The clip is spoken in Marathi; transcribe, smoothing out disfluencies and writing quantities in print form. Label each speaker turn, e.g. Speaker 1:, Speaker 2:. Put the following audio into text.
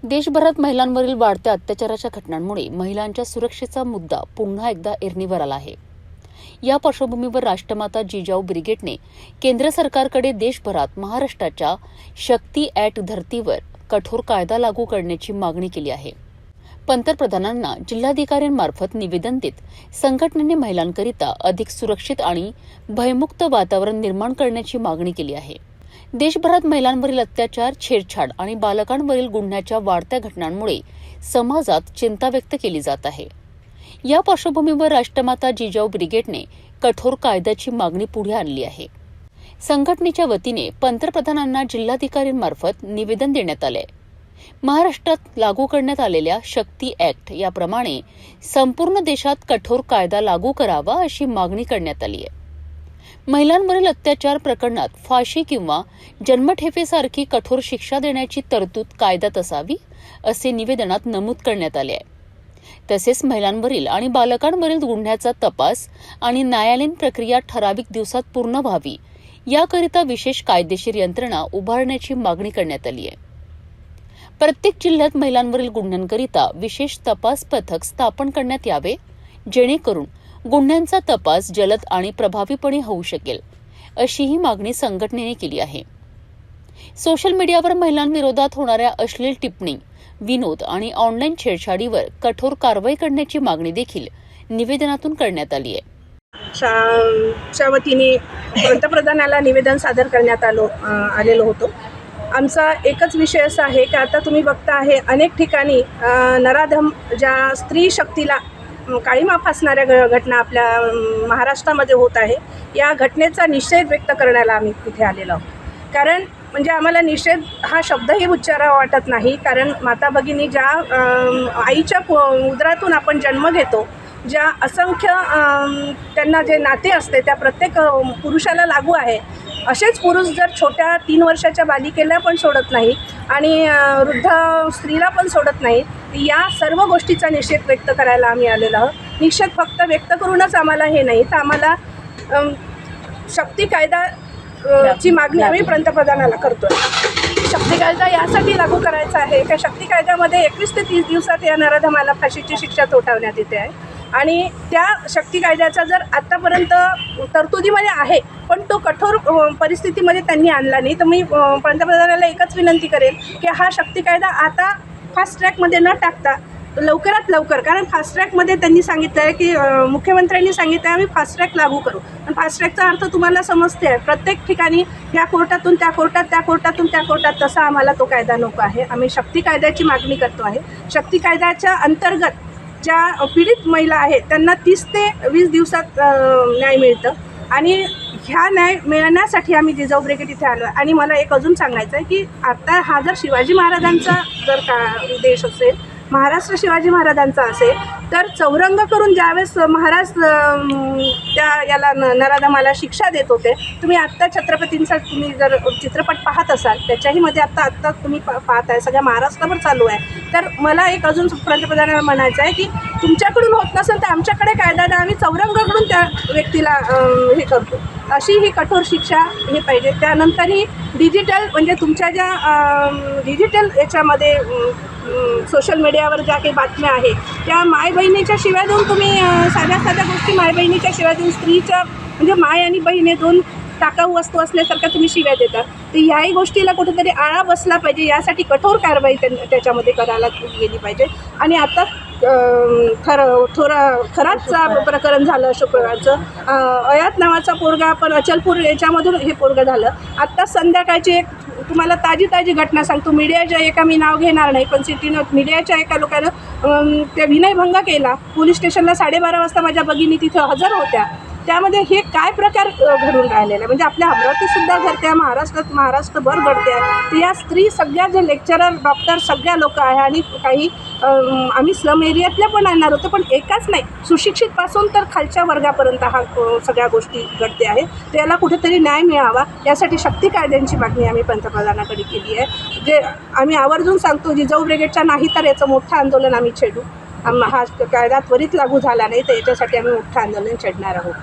Speaker 1: देशभरात महिलांवरील वाढत्या अत्याचाराच्या घटनांमुळे महिलांच्या सुरक्षेचा मुद्दा पुन्हा एकदा ऐरणीवर आला आहे। या पार्श्वभूमीवर राष्ट्रमाता जिजाऊ ब्रिगेडने केंद्र सरकारकडे देशभरात महाराष्ट्राच्या शक्ती ॲक्ट धर्तीवर कठोर कायदा लागू करण्याची मागणी केली आहे। पंतप्रधानांना जिल्हाधिकाऱ्यांमार्फत निवेदन देत संघटनेने महिलांकरिता अधिक सुरक्षित आणि भयमुक्त वातावरण निर्माण करण्याची मागणी केली आहे। देशभरात महिलांवरील अत्याचार, छेडछाड आणि बालकांवरील गुन्ह्याच्या वाढत्या घटनांमुळे समाजात चिंता व्यक्त केली जात आहे। या पार्श्वभूमीवर राष्ट्रमाता जिजाऊ ब्रिगेडने कठोर कायद्याची मागणी पुढे आणली आहे। संघटनेच्या वतीने पंतप्रधानांना जिल्हाधिकाऱ्यांमार्फत निवेदन देण्यात आले। महाराष्ट्रात लागू करण्यात आलेल्या शक्ती ॲक्ट याप्रमाणे संपूर्ण देशात कठोर कायदा लागू करावा अशी मागणी करण्यात आली आहे। महिलांवरील अत्याचार प्रकरणात फाशी किंवा जन्मठेपेसारखी कठोर शिक्षा देण्याची तरतूद कायद्यात असावी असे निवेदनात नमूद करण्यात आले आहे। तसेच महिलांवरील आणि बालकांवरील गुन्ह्याचा तपास आणि न्यायालयीन प्रक्रिया ठराविक दिवसात पूर्ण व्हावी याकरिता विशेष कायदेशीर यंत्रणा उभारण्याची मागणी करण्यात आली आहे। प्रत्येक जिल्ह्यात महिलांवरील गुन्ह्यांकरिता विशेष तपास पथक स्थापन करण्यात यावे, जेणेकरून गुन्ह्यांचा तपास जलद आणि प्रभावीपणे होऊ शकेल, अशीही मागणी संघटनेने केली आहे। सोशल मीडियावर महिलांविरोधात होणाऱ्या अश्लील टिप्पणी, विनोद आणि ऑनलाईन छेडछाडीवर कठोर कारवाई करण्याची मागणी देखील निवेदनातून करण्यात आली आहे।
Speaker 2: च्या वतीने पंतप्रधानाला निवेदन सादर करण्यात आलेलो होतो। आमचा एकच विषय असा आहे की आता तुम्ही बघता आहे अनेक ठिकाणी नराधम ज्या स्त्री शक्तीला काळीमा फासणाऱ्या घटना आपल्या महाराष्ट्रामध्ये होत आहे। या घटनेचा निषेध व्यक्त करण्याला आम्ही तिथे आलेलो आहोत। कारण म्हणजे आम्हाला निषेध हा शब्दही उच्चारावा वाटत नाही, कारण माता भगिनी ज्या आईच्या उदरातून आपण जन्म घेतो, ज्या असंख्य त्यांना जे नाते असते त्या प्रत्येक पुरुषाला लागू आहे। असेच पुरुष जर छोट्या 3 वर्षाच्या बालिकेला पण सोडत नाही आणि वृद्ध स्त्रीला पण सोडत नाही, या सर्व गोष्टीचा निषेध व्यक्त करायला आम्ही आलेलो आहोत। निषेध फक्त व्यक्त करूनच आम्हाला हे नाही, तर आम्हाला शक्ती कायदा ची मागणी आम्ही पंतप्रधानाला करतोय। शक्ती कायदा यासाठी लागू करायचा आहे की शक्ती कायद्यामध्ये 21 ते 30 दिवसात या नराधमाला फाशीची शिक्षा ठोठावण्यात येते आहे आणि त्या शक्ती कायद्याचा जर आत्तापर्यंत तरतुदीमध्ये आहे, पण तो कठोर परिस्थितीमध्ये त्यांनी आणला नाही। तर मी पंतप्रधानाला एकच विनंती करेन की हा शक्ती कायदा आता फास्ट ट्रॅकमध्ये न टाकता लवकरात लवकर, कारण फास्ट ट्रॅकमध्ये त्यांनी सांगितलं आहे की मुख्यमंत्र्यांनी सांगितलं आहे आम्ही फास्ट ट्रॅक लागू करू, पण फास्ट ट्रॅकचा अर्थ तुम्हाला समजते आहे, प्रत्येक ठिकाणी या कोर्टातून त्या कोर्टात, त्या कोर्टातून त्या कोर्टात, तसा आम्हाला तो कायदा नको आहे। आम्ही शक्ती कायद्याची मागणी करतो आहे। शक्ती कायद्याच्या अंतर्गत ज्या पीडित महिला आहेत त्यांना 30 ते 20 दिवसात न्याय मिळतं आणि ह्या न्याय मिळण्यासाठी आम्ही जिजाऊ ब्रिगेड इथे आलो आहे। आणि मला एक अजून सांगायचं आहे की आता हा जर शिवाजी महाराजांचा जर देश असेल, महाराष्ट्र शिवाजी महाराजांचा असेल, तर चौरंग करून ज्यावेळेस महाराज त्या याला नराधमाला शिक्षा देत होते, तुम्ही आत्ता छत्रपतींचा तुम्ही जर चित्रपट पाहत असाल, त्याच्याही मध्ये आत्ता तुम्ही पाहताय, सगळ्या महाराष्ट्रावर चालू आहे। तर मला एक अजून पंतप्रधानांना म्हणायचं आहे की तुमच्याकडून होत नसेल तर आमच्याकडे कायदा द्या, आम्ही चौरंगाकडून त्या व्यक्तीला हे करतो, अशी ही कठोर शिक्षा हे पाहिजे। त्यानंतरही डिजिटल म्हणजे तुमच्या ज्या डिजिटल याच्यामध्ये सोशल मीडियावर ज्या काही बातम्या आहेत त्या माय बहिणीच्या शिव्या देऊन तुम्ही साध्या साध्या गोष्टी माय बहिणीच्या शिव्या देऊन स्त्रीच्या म्हणजे माय आणि बहीण हे 2 टाकाऊ वस्तू असल्यासारख्या तुम्ही शिव्या देता, तर याही गोष्टीला कुठेतरी आळा बसला पाहिजे। यासाठी कठोर कारवाई त्याच्यामध्ये करायला गेली पाहिजे। आणि आता खराच प्रकरण झालं शुक्रवारचं, अयात नावाचा पोरगा पण अचलपूर याच्यामधून हे पोरगं झालं। आत्ता संध्याकाळची एक तुम्हाला ताजी घटना सांगतो। मीडियाच्या एका, मी नाव घेणार नाही, पण सिटीनं मीडियाच्या एका लोकांनं त्या विनयभंग केला। पोलीस स्टेशनला 12:30 वाजता माझ्या भगिनी तिथे हजर होत्या। त्यामध्ये हे काय प्रकार घडून राहिलेला म्हणजे आपल्या अमरावतीसुद्धा घडते, महाराष्ट्रभर घडते आहे। तर या स्त्री सगळ्या जे लेक्चरर, डॉक्टर सगळ्या लोक आहे आणि काही आम्ही स्लम एरियातल्या पण आणणार होतो, पण एकाच नाही, सुशिक्षितपासून तर खालच्या वर्गापर्यंत हा सगळ्या गोष्टी घडते आहे। तर याला कुठेतरी न्याय मिळावा यासाठी शक्ती कायद्यांची मागणी आम्ही पंतप्रधानाकडे केली आहे। जे आम्ही आवर्जून सांगतो, जिजाऊ ब्रिगेडच्या नाही तर याचं मोठं आंदोलन आम्ही छेडू। हा कायदा त्वरित लागू झाला नाही तर याच्यासाठी आम्ही मोठं आंदोलन छेडणार आहोत।